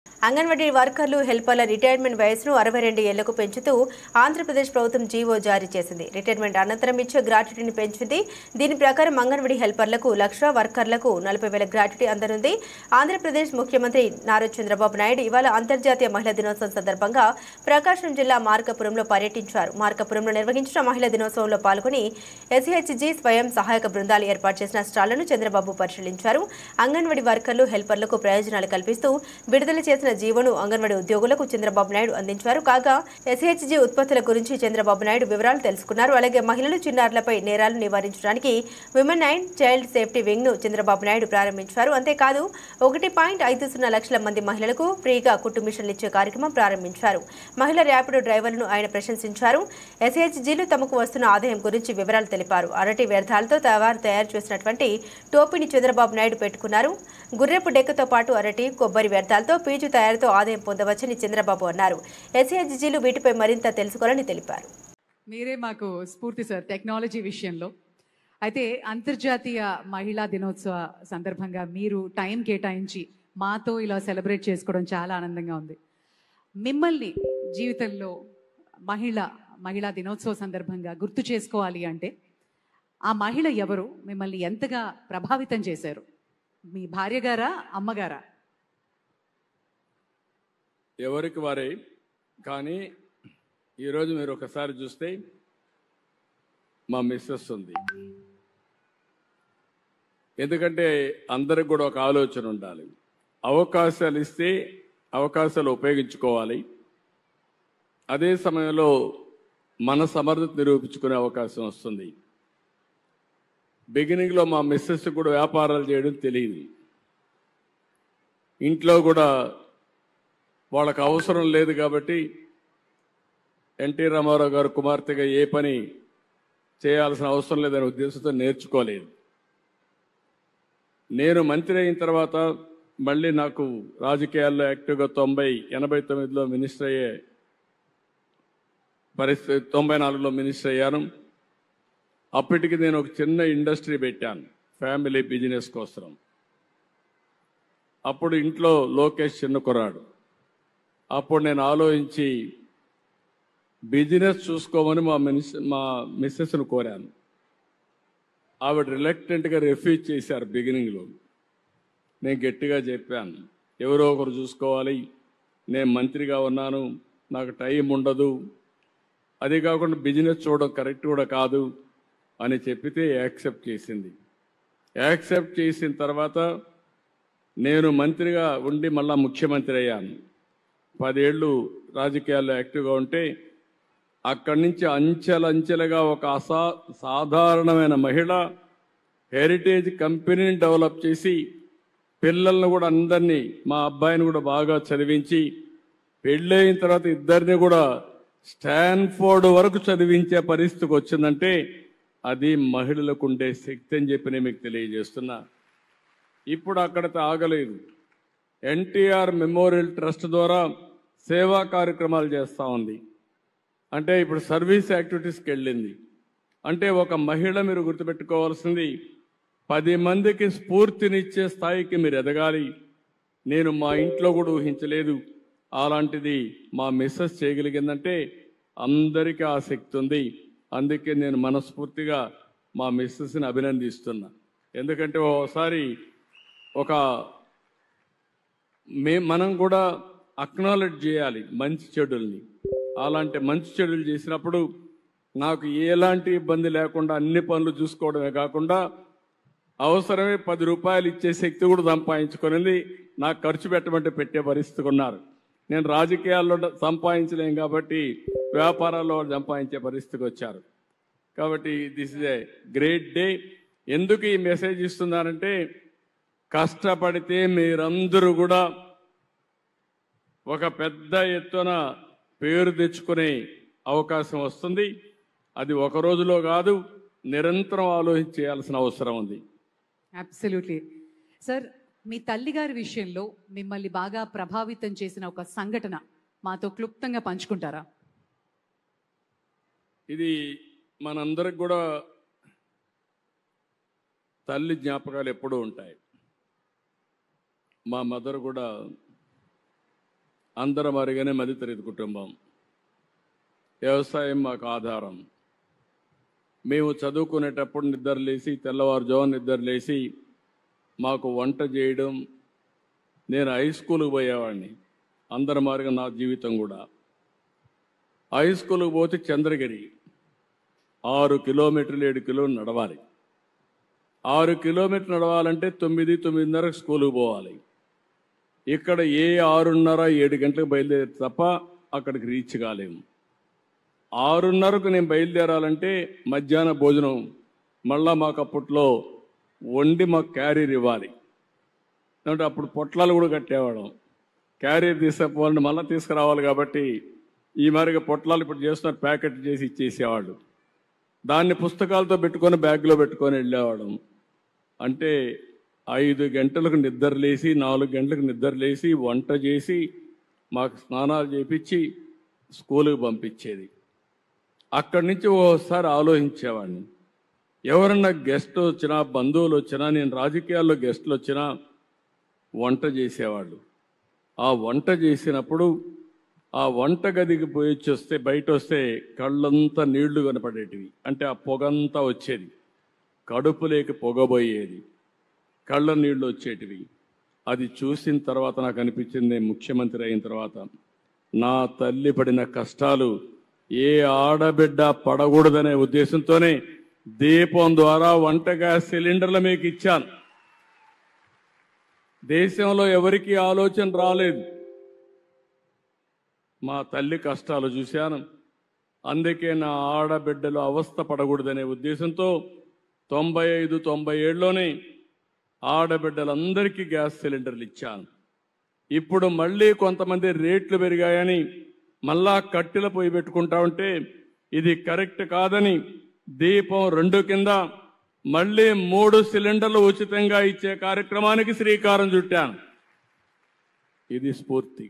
అంగన్వాడీ వర్కర్లు హెల్పర్ల రిటైర్మెంట్ వయసును 62 ఏళ్లకు పెంచుతూ ఆంధ్రప్రదేశ్ ప్రభుత్వం జీవో జారీ చేసింది. రిటైర్మెంట్ అనంతరం ఇచ్చే గ్రాట్యుటీని పెంచింది. దీని ప్రకారం అంగన్వాడీ హెల్పర్లకు 1,00,000, వర్కర్లకు 40,000 గ్రాట్యుటీ అందనుంది. ఆంధ్రప్రదేశ్ ముఖ్యమంత్రి నారా చంద్రబాబు నాయుడు ఇవాళ అంతర్జాతీయ మహిళా దినోత్సవం సందర్భంగా ప్రకాశం జిల్లా మార్కాపురంలో పర్యటించారు. మార్కాపురంలో నిర్వహించిన మహిళా దినోత్సవంలో పాల్గొని ఎస్హెచ్జి స్వయం సహాయక బృందాలు ఏర్పాటు చేసిన స్టాళ్లను చంద్రబాబు పరిశీలించారు. అంగన్వాడీ వర్కర్లు హెల్పర్లకు ప్రయోజనాలు కల్పిస్తూ విడుదల చేసిన జీవోను అంగన్వాడీ ఉద్యోగులకు చంద్రబాబు నాయుడు అందించారు. కాగా ఎస్హెచ్జి ఉత్పత్తుల గురించి చంద్రబాబు నాయుడు వివరాలు తెలుసుకున్నారు. అలాగే మహిళలు, చిన్నారులపై నేరాలు నివారించడానికి women and child safety wing ను చంద్రబాబు నాయుడు ప్రారంభించారు. అంతేకాదు 1.50 లక్షల మంది మహిళలకు ఫ్రీగా కుట్టు మిషన్లు ఇచ్చే కార్యక్రమం ప్రారంభించారు. మహిళా ర్యాపిడో డ్రైవర్లను ఆయన ప్రశంసించారు. ఎస్హెచ్జీలు తమకు వస్తున్న ఆదాయం గురించి వివరాలు తెలిపారు. అరటి వ్యర్థాలతో తయారు చేసినటువంటి టోపీని చంద్రబాబు నాయుడు పెట్టుకున్నారు. గుర్రెపు డెక్కతో పాటు అరటి, కొబ్బరి వ్యర్థాలతో పీచు తయారీతో ఆదాయం పొందవచ్చని చంద్రబాబు అన్నారు. ఎస్హెచ్జీలు వీటిపై మరింత తెలుసుకోవాలని తెలిపారు. మీరే మాకు స్ఫూర్తి సార్ టెక్నాలజీ విషయంలో. అయితే అంతర్జాతీయ మహిళా దినోత్సవ సందర్భంగా మీరు టైం కేటాయించి మాతో ఇలా సెలబ్రేట్ చేసుకోవడం చాలా ఆనందంగా ఉంది. మిమ్మల్ని జీవితంలో మహిళా దినోత్సవ సందర్భంగా గుర్తు చేసుకోవాలి అంటే ఆ మహిళ ఎవరు, మిమ్మల్ని ఎంతగా ప్రభావితం చేశారు? మీ భార్య గారా, అమ్మగారా? ఎవరికి వారే. కానీ ఈరోజు మీరు ఒకసారి చూస్తే మా మిస్సెస్ ఉంది. ఎందుకంటే అందరికి కూడా ఒక ఆలోచన ఉండాలి. అవకాశాలు ఇస్తే అవకాశాలు ఉపయోగించుకోవాలి. అదే సమయంలో మన సమర్థత నిరూపించుకునే అవకాశం వస్తుంది. బిగినింగ్లో మా మిస్సెస్ కూడా వ్యాపారాలు చేయడం తెలియదు. ఇంట్లో కూడా వాళ్ళకు అవసరం లేదు కాబట్టి ఎన్టీ రామారావు గారు కుమార్తెగా ఏ పని చేయాల్సిన అవసరం లేదనే ఉద్దేశంతో నేర్చుకోలేదు. నేను మంత్రి అయిన తర్వాత మళ్ళీ నాకు రాజకీయాల్లో యాక్టివ్గా 89లో మినిస్టర్ అయ్యే పరిస్థితి, 94లో మినిస్టర్ అయ్యాను. అప్పటికి నేను ఒక చిన్న ఇండస్ట్రీ పెట్టాను ఫ్యామిలీ బిజినెస్ కోసం. అప్పుడు ఇంట్లో లోకేష్ చిన్న కుర్రాడు. అప్పుడు నేను ఆలోచించి బిజినెస్ చూసుకోమని మా మిస్సెస్ను కోరాను. ఆవిడ రిలక్టెంట్గా రిఫ్యూజ్ చేశారు. బిగినింగ్లో నేను గట్టిగా చెప్పాను, ఎవరో ఒకరు చూసుకోవాలి, నేను మంత్రిగా ఉన్నాను, నాకు టైం ఉండదు, అది కాకుండా బిజినెస్ చూడడం కరెక్ట్ కూడా కాదు అని చెప్పితే యాక్సెప్ట్ చేసింది. యాక్సెప్ట్ చేసిన తర్వాత నేను మంత్రిగా ఉండి మళ్ళా ముఖ్యమంత్రి అయ్యాను. 10 ఏళ్ళు రాజకీయాల్లో యాక్టివ్గా ఉంటే అక్కడి నుంచి అంచెలంచెలుగా ఒక సాధారణమైన మహిళ హెరిటేజ్ కంపెనీని డెవలప్ చేసి పిల్లలను కూడా అందరినీ, మా అబ్బాయిని కూడా బాగా చదివించి పెళ్ళైన తర్వాత ఇద్దరిని కూడా స్టాన్ఫోర్డ్ వరకు చదివించే పరిస్థితికి వచ్చిందంటే అది మహిళలకు ఉండే శక్తి అని చెప్పి నేను మీకు తెలియజేస్తున్నా. ఇప్పుడు అక్కడితో ఆగలేదు. ఎన్టీఆర్ మెమోరియల్ ట్రస్ట్ ద్వారా సేవా కార్యక్రమాలు చేస్తూ ఉంది. అంటే ఇప్పుడు సర్వీస్ యాక్టివిటీస్కి వెళ్ళింది. అంటే ఒక మహిళ మీరు గుర్తుపెట్టుకోవాల్సింది 10 మందికి స్ఫూర్తినిచ్చే స్థాయికి మీరు ఎదగాలి. నేను మా ఇంట్లో కూడా ఊహించలేదు. అలాంటిది మా మిస్సెస్ చేయగలిగిందంటే అందరికీ ఆ శక్తి ఉంది. అందుకే నేను మనస్ఫూర్తిగా మా మిస్సెస్ని అభినందిస్తున్నా. ఎందుకంటే ఓసారి మనం కూడా అక్నాలెడ్జ్ చేయాలి మంచి చెడుల్ని. అలాంటి మంచి చెడులు చేసినప్పుడు నాకు ఎలాంటి ఇబ్బంది లేకుండా అన్ని పనులు చూసుకోవడమే కాకుండా అవసరమే 10 రూపాయలు ఇచ్చే శక్తి కూడా సంపాదించుకునేది. నాకు ఖర్చు పెట్టమంటే పెట్టే పరిస్థితి ఉన్నారు. నేను రాజకీయాల్లో సంపాదించలేం కాబట్టి వ్యాపారాల్లో సంపాదించే పరిస్థితికి వచ్చారు. కాబట్టి this is a great day. ఎందుకు ఈ మెసేజ్ ఇస్తున్నారంటే కష్టపడితే మీరందరూ కూడా ఒక పెద్ద ఎత్తున పేరు తెచ్చుకునే అవకాశం వస్తుంది. అది ఒక రోజులో కాదు, నిరంతరం ఆలోచించాల్సిన అవసరం ఉంది. Absolutely sir. మీ తల్లిగారి విషయంలో మిమ్మల్ని బాగా ప్రభావితం చేసిన ఒక సంఘటన మాతో క్లుప్తంగా పంచుకుంటారా? ఇది మనందరికి కూడా తల్లి జ్ఞాపకాలు ఎప్పుడూ ఉంటాయి. మా మదర్ కూడా అందరం అరిగానే మధ్యతరగతి కుటుంబం. వ్యవసాయం మాకు ఆధారం. మేము చదువుకునేటప్పుడు నిద్రలేసి తెల్లవారుజామున నిద్రలేసి మాకు వంట చేయడం. నేను హై స్కూల్కి పోయేవాడిని. అందరి మారిగా నా జీవితం కూడా. హై స్కూల్కి పోతే చంద్రగిరి 6 కిలోమీటర్లు 7 కిలోమీటర్లు నడవాలి. 6 కిలోమీటర్లు నడవాలంటే 9-9:30 స్కూల్కి పోవాలి. ఇక్కడ 6:30-7 గంటలకు బయలుదేరి తప్ప అక్కడికి రీచ్ కాలేము. 6:30కు నేను బయలుదేరాలంటే మధ్యాహ్న భోజనం మళ్ళా మాకు అప్పట్లో వండి మాకు క్యారీర్ ఇవ్వాలి. అంటే అప్పుడు పొట్లాలు కూడా కట్టేవాళ్ళం. క్యారీర్ తీసుకుపోవాలంటే మళ్ళీ తీసుకురావాలి కాబట్టి ఈ మరిగా పొట్లాలు ఇప్పుడు చేస్తున్న ప్యాకెట్ చేసి ఇచ్చేసేవాళ్ళు. దాన్ని పుస్తకాలతో పెట్టుకొని బ్యాగ్లో పెట్టుకొని వెళ్ళేవాళ్ళం. అంటే 5 గంటలకు నిద్రలేసి 4 గంటలకు నిద్రలేసి వంట చేసి మాకు స్నానాలు చేపించి స్కూలుకి పంపించేది. అక్కడి నుంచి ఓసారి ఆలోచించేవాడిని, ఎవరన్నా గెస్ట్ వచ్చినా బంధువులు వచ్చినా, నేను రాజకీయాల్లో గెస్టులు వచ్చినా వంట చేసేవాళ్ళు. ఆ వంట చేసినప్పుడు ఆ వంట గదికి పోయి వస్తే బయట వస్తే కళ్ళంతా నీళ్లు కనపడేటివి. అంటే ఆ పొగంతా వచ్చేది, కడుపులోకి పొగబోయేది, కళ్ళ నీళ్లు వచ్చేటివి. అది చూసిన తర్వాత నాకు అనిపించింది, నేను ముఖ్యమంత్రి అయిన తర్వాత నా తల్లి పడిన కష్టాలు ఏ ఆడబిడ్డ పడకూడదనే ఉద్దేశంతోనే దీపం ద్వారా వంట గ్యాస్ సిలిండర్లు మీకు ఇచ్చాను. దేశంలో ఎవరికీ ఆలోచన రాలేదు. మా తల్లి కష్టాలు చూశాను. అందుకే నా ఆడబిడ్డలు అవస్థ పడకూడదనే ఉద్దేశంతో 95-97లోనే ఆడబిడ్డలందరికీ గ్యాస్ సిలిండర్లు ఇచ్చాను. ఇప్పుడు మళ్ళీ కొంతమంది రేట్లు పెరిగాయని మళ్ళా కట్టెల పొయ్యి పెట్టుకుంటా ఉంటే ఇది కరెక్ట్ కాదని దీపం 2 కింద మళ్ళీ 3 సిలిండర్లు ఉచితంగా ఇచ్చే కార్యక్రమానికి శ్రీకారం చుట్టాను. ఇది స్ఫూర్తి.